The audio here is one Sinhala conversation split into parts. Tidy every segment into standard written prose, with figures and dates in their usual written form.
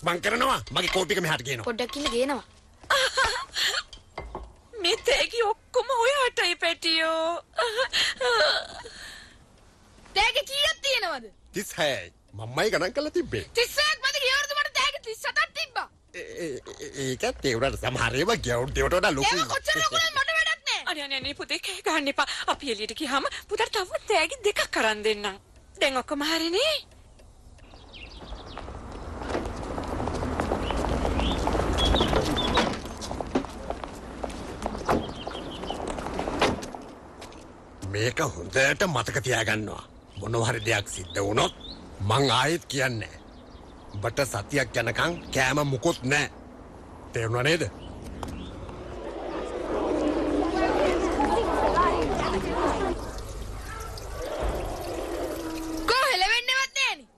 මං කරනවා මගේ කෝට් එක මෙහාට ගේනවා පොඩ්ඩක් ඉන්න ගේනවා මේ තෑගි ඔක්කොම ඔයාටයි පැටියෝ තෑගි කීයක් තියෙනවද 36යි මම්මයි ගණන් කරලා තිබ්බේ 36ක් මට ගියවරද මට තෑගි 37ක් තිබ්බා ඒකත් ඒ උඩට සමහර ඒවා ගියවුරුද්දට වඩා ලොකුයි ඒක කොච්චර ලොකුද මට වැඩක් නෑ අනේ පුතේ කෑ ගන්න එපා අපි එළියට ගියාම පුතාට තව තෑගි දෙකක් අරන් දෙන්නම් දැන් ඔක්කොම හරිනේ මේක හොඳට මතක තියාගන්නවා මොනවා හරි දෙයක් සිද්ධ වුණොත් මං ආයෙත් කියන්නේ බට සතියක් යනකම් කෑම මුකුත් නැහැ තේරුණා නේද කොහෙලවෙන්නවත් නෑනේ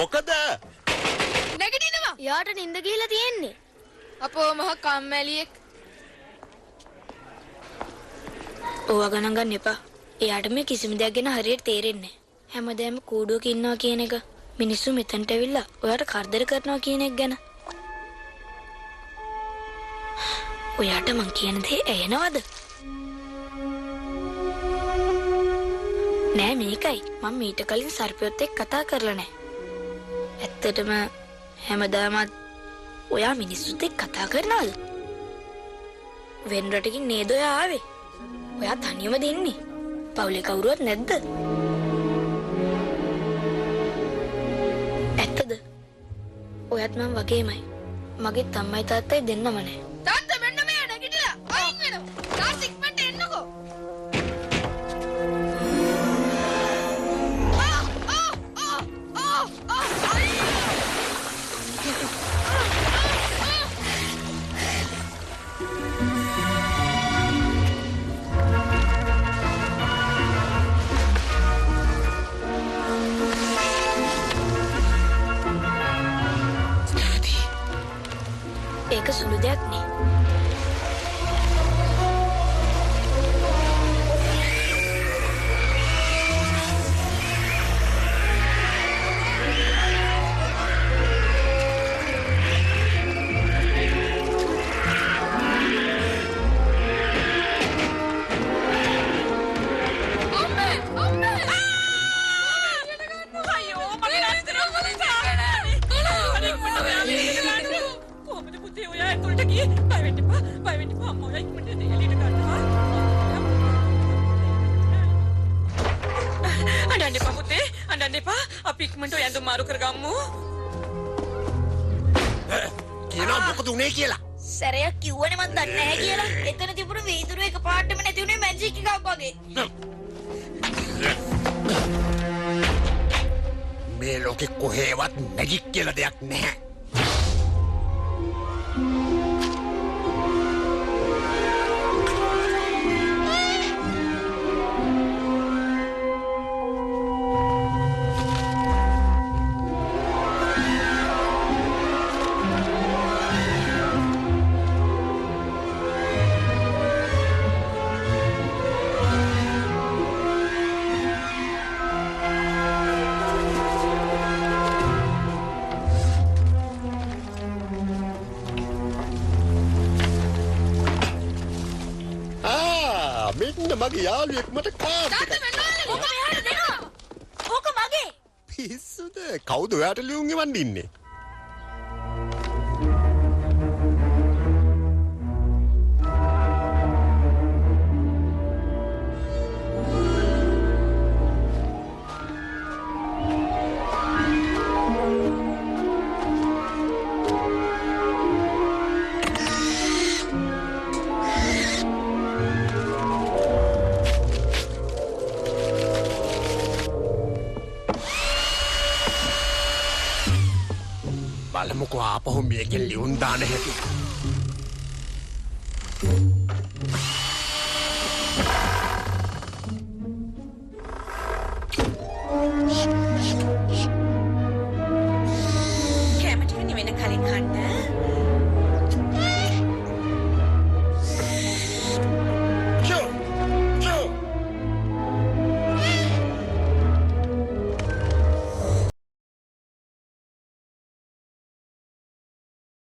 මොකද නැගිටිනවා යාට නිින්ද ගිහලා තියෙන්නේ අපෝ මහ කම්මැලියෙක් ඕවා ගණන් ගන්න එපා. එයාට මේ කිසිම දෙයක් ගැන හරියට තේරෙන්නේ නැහැ. හැමදාම කූඩුවක ඉන්නවා කියන එක මිනිස්සු මෙතනට ඇවිල්ලා ඔයාට කරදර කරනවා කියන එක ගැන. ඔයාට මං කියන දේ ඇහෙනවද? නෑ මේකයි. මම මීට කලින් සර්පයොත් එක්ක කතා කරලා නෑ. ඇත්තටම හැමදාමත් ඔයා මිනිස්සුත් එක්ක කතා කරනවද? වෙන රටකින් නේද ඔයා ආවේ? ඔයා තනියම දෙන්නේ. පවුලේ කවුරුවත් නැද්ද? ඇත්තද? ඔයත් මම වගේමයි. මගේ අම්මයි තාත්තයි දෙන්නම නැහැ. තාත්තා මෙන්න මෙයා නැගිටලා අයින් වෙනවා. තාත්තා ඉක්මනට එන්නකෝ. ඒක සුළු දෙයක් නේ. අපි ඉක්මනට යඳුම් මාරු කරගමු. කියනවා මොකද උනේ කියලා. සැරයක් කිව්වනේ මන් දන්නේ නැහැ කියලා. එතන තිබුණු වීදුරුව එක පාටම නැති උනේ මැජික් එකක් වගේ. මේ ලෝකෙ කොහෙවත් මැජික් කියලා දෙයක් නැහැ. මගේ යාළුවෙක් මට කාඩ් එකක් ඕක මෙයාට දෙනවා. ඕක මගේ. පිස්සුද? කවුද ඔයාට ලියුම් එවන්න ඉන්නේ? බලමුකෝ ආපහු මේකෙන් ලියුම් දාන්න හැටි.